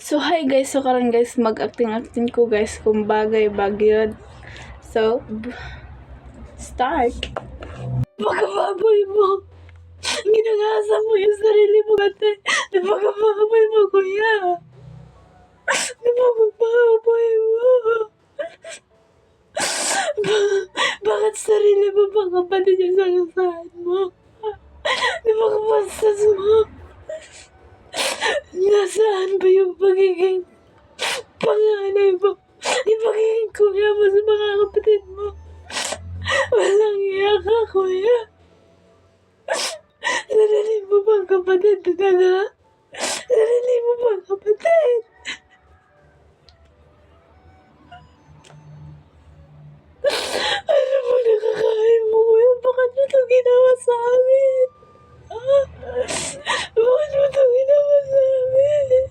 So hi guys, so karon guys mag-acting ko guys kung bagay bagyod. So start. Pagkababoy mo. Ginagasa mo yung sarili mo kate. Napakababoy mo kuya. Napakababoy mo. Bakit sarili mo pa kapatid yung sagasahan mo? Napakabastos mo. Nasaan ba yung pagiging panganay mo? Yung pagiging kuya mo sa mga kapatid mo? Walang iya ka, kuya. Sarili mo bang kapatid talaga? Sarili mo bang kapatid?